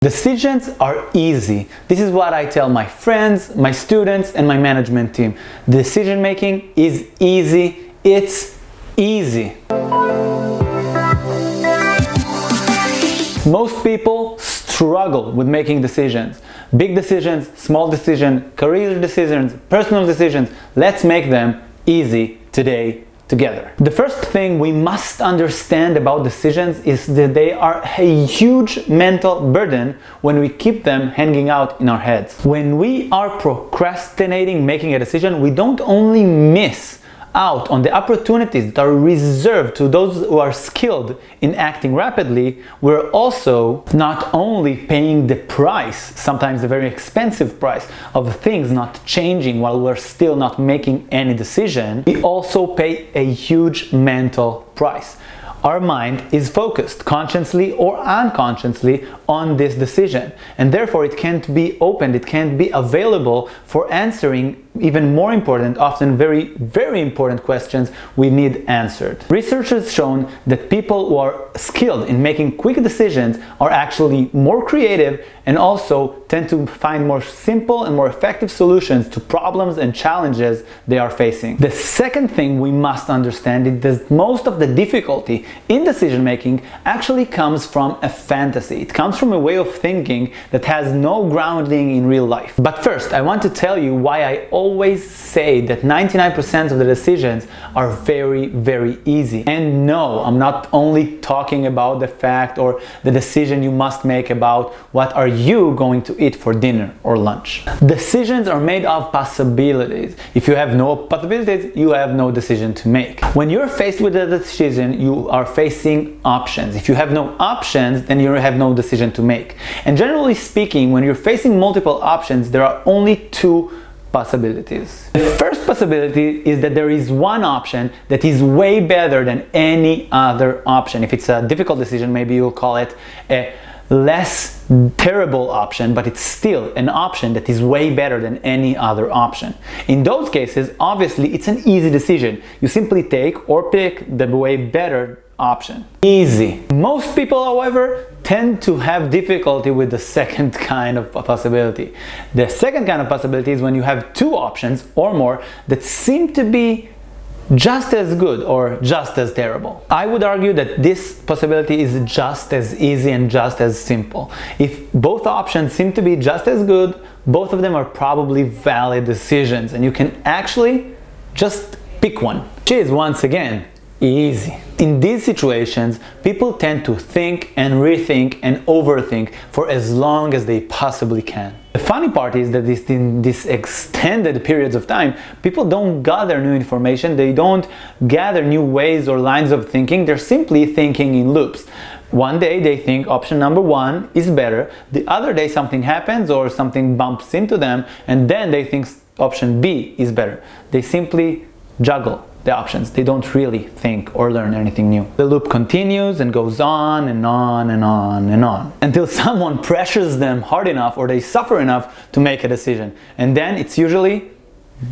Decisions are easy. This is what I tell my friends, my students, and my management team. Decision making is easy. It's easy. Most people struggle with making decisions. Big decisions, small decisions, career decisions, personal decisions. Let's make them easy today together. The first thing we must understand about decisions is that they are a huge mental burden when we keep them hanging out in our heads. When we are procrastinating making a decision, we don't only miss out on the opportunities that are reserved to those who are skilled in acting rapidly, we're also not only paying the price, sometimes a very expensive price, of things not changing while we're still not making any decision, we also pay a huge mental price. Our mind is focused, consciously or unconsciously, on this decision, and therefore it can't be opened, it can't be available for answering even more important, often very, very important questions we need answered. Research has shown that people who are skilled in making quick decisions are actually more creative and also tend to find more simple and more effective solutions to problems and challenges they are facing. The second thing we must understand is that most of the difficulty in decision making actually comes from a fantasy. It comes from a way of thinking that has no grounding in real life. But first, I want to tell you why I always say that 99% of the decisions are very, very easy. And no, I'm not only talking about the fact or the decision you must make about what are you going to eat for dinner or lunch. Decisions are made of possibilities. If you have no possibilities, you have no decision to make. When you're faced with a decision, you are facing options. If you have no options, then you have no decision to make. And generally speaking, when you're facing multiple options, there are only two possibilities. The first possibility is that there is one option that is way better than any other option. If it's a difficult decision, maybe you'll call it a less terrible option, but it's still an option that is way better than any other option. In those cases, obviously, it's an easy decision. You simply take or pick the way better option. Easy. Most people, however, tend to have difficulty with the second kind of possibility. The second kind of possibility is when you have two options or more that seem to be just as good or just as terrible. I would argue that this possibility is just as easy and just as simple. If both options seem to be just as good, both of them are probably valid decisions, and you can actually just pick one, which is, once again, easy. In these situations, people tend to think and rethink and overthink for as long as they possibly can. The funny part is that in these extended periods of time, people don't gather new information, they don't gather new ways or lines of thinking, they're simply thinking in loops. One day they think option number one is better, the other day something happens or something bumps into them, and then they think option B is better. They simply juggle the options. They don't really think or learn anything new. The loop continues and goes on and on and on and on until someone pressures them hard enough or they suffer enough to make a decision. And then it's usually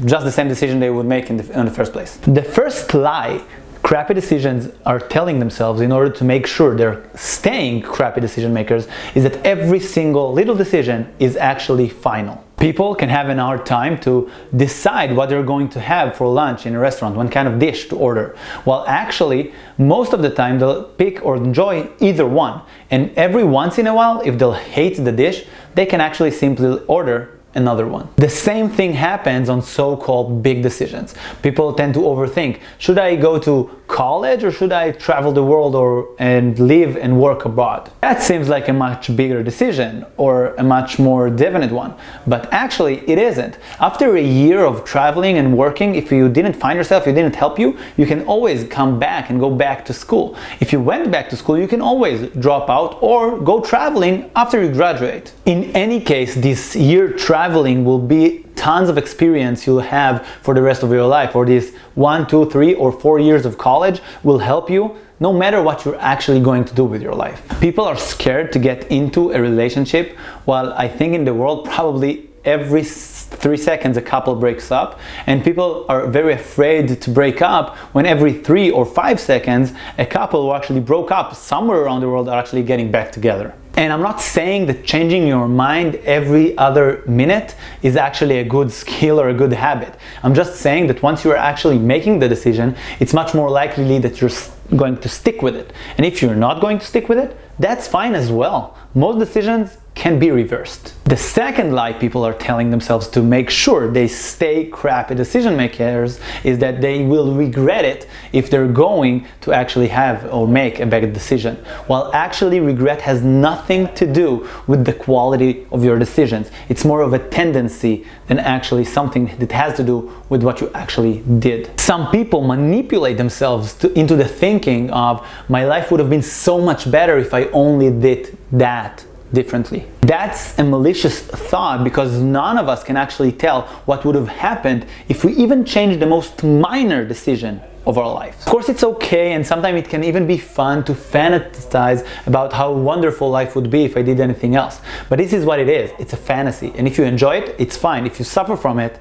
just the same decision they would make in the first place. The first lie crappy decisions are telling themselves in order to make sure they're staying crappy decision makers is that every single little decision is actually final. People can have an hard time to decide what they're going to have for lunch in a restaurant, what kind of dish to order. While actually, most of the time they'll pick or enjoy either one. And every once in a while, if they'll hate the dish, they can actually simply order another one. The same thing happens on so-called big decisions. People tend to overthink. Should I go to college or should I travel the world and live and work abroad? That seems like a much bigger decision or a much more definite one, but actually it isn't. After a year of traveling and working, if you didn't find yourself, it didn't help you, you can always come back and go back to school. If you went back to school, you can always drop out or go traveling after you graduate. In any case, this year traveling will be tons of experience you'll have for the rest of your life, or these 1, 2, 3, or 4 years of college will help you no matter what you're actually going to do with your life. People are scared to get into a relationship, while I think in the world probably every 3 seconds a couple breaks up, and people are very afraid to break up when every 3 or 5 seconds a couple who actually broke up somewhere around the world are actually getting back together. And I'm not saying that changing your mind every other minute is actually a good skill or a good habit. I'm just saying that once you're actually making the decision, it's much more likely that you're going to stick with it. And if you're not going to stick with it, that's fine as well. Most decisions can be reversed. The second lie people are telling themselves to make sure they stay crappy decision makers is that they will regret it if they're going to actually have or make a bad decision. While actually regret has nothing to do with the quality of your decisions. It's more of a tendency than actually something that has to do with what you actually did. Some people manipulate themselves into the thinking of, my life would have been so much better if I only did that differently. That's a malicious thought, because none of us can actually tell what would have happened if we even changed the most minor decision of our life. Of course, it's okay, and sometimes it can even be fun to fantasize about how wonderful life would be if I did anything else. But this is what it is. It's a fantasy. And if you enjoy it, it's fine. If you suffer from it,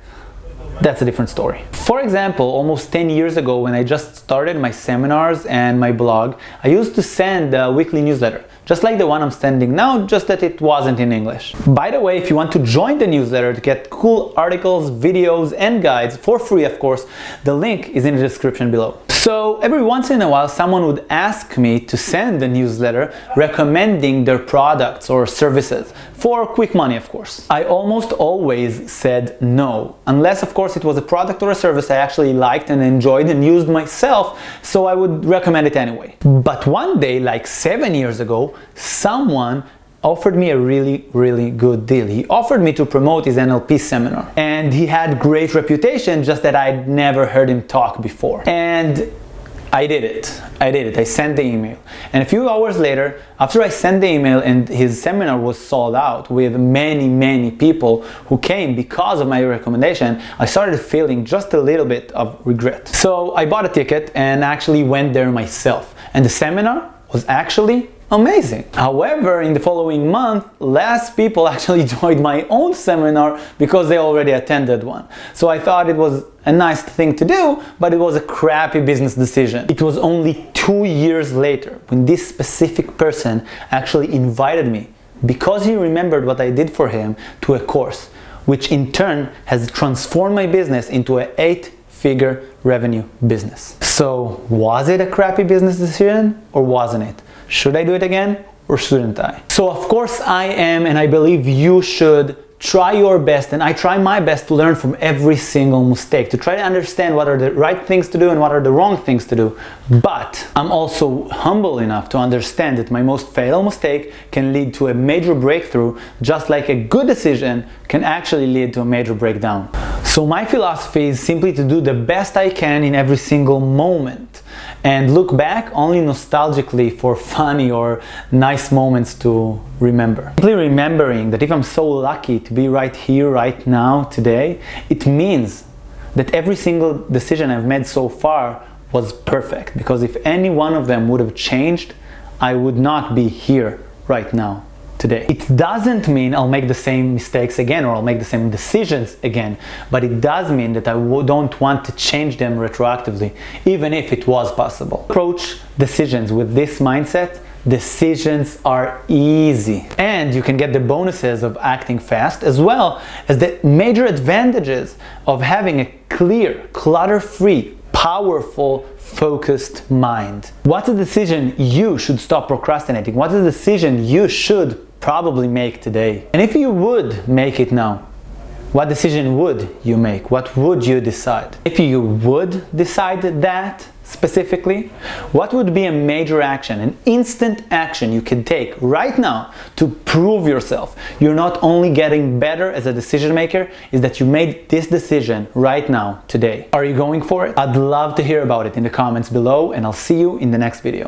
that's a different story. For example, almost 10 years ago, when I just started my seminars and my blog, I used to send a weekly newsletter, just like the one I'm sending now, just that it wasn't in English. By the way, if you want to join the newsletter to get cool articles, videos, and guides for free, of course, the link is in the description below. So every once in a while, someone would ask me to send a newsletter recommending their products or services for quick money, of course. I almost always said no, unless of course it was a product or a service I actually liked and enjoyed and used myself, so I would recommend it anyway. But one day, like 7 years ago, someone offered me a really good deal. He offered me to promote his NLP seminar, and he had great reputation, just that I'd never heard him talk before. And I did it. I sent the email. And a few hours later, after I sent the email and his seminar was sold out with many people who came because of my recommendation, I started feeling just a little bit of regret. So I bought a ticket and actually went there myself. And the seminar was actually amazing. However, in the following month, less people actually joined my own seminar because they already attended one. So I thought it was a nice thing to do, but it was a crappy business decision. It was only 2 years later when this specific person actually invited me, because he remembered what I did for him, to a course, which in turn has transformed my business into an 8-figure revenue business. So was it a crappy business decision or wasn't it? Should I do it again or shouldn't I? So of course I am, and I believe you should try your best, and I try my best to learn from every single mistake, to try to understand what are the right things to do and what are the wrong things to do. But I'm also humble enough to understand that my most fatal mistake can lead to a major breakthrough, just like a good decision can actually lead to a major breakdown. So my philosophy is simply to do the best I can in every single moment, and look back only nostalgically for funny or nice moments to remember. Simply remembering that if I'm so lucky to be right here, right now, today, it means that every single decision I've made so far was perfect. Because if any one of them would have changed, I would not be here right now, today. It doesn't mean I'll make the same mistakes again or I'll make the same decisions again, but it does mean that I don't want to change them retroactively, even if it was possible. Approach decisions with this mindset. Decisions are easy, and you can get the bonuses of acting fast, as well as the major advantages of having a clear, clutter-free, powerful, focused mind. What's a decision you should stop procrastinating? What's a decision you should probably make today? And if you would make it now, what decision would you make? What would you decide? If you would decide that specifically, what would be a major action, an instant action you can take right now to prove yourself you're not only getting better as a decision maker, is that you made this decision right now, today? Are you going for it? I'd love to hear about it in the comments below, and I'll see you in the next video.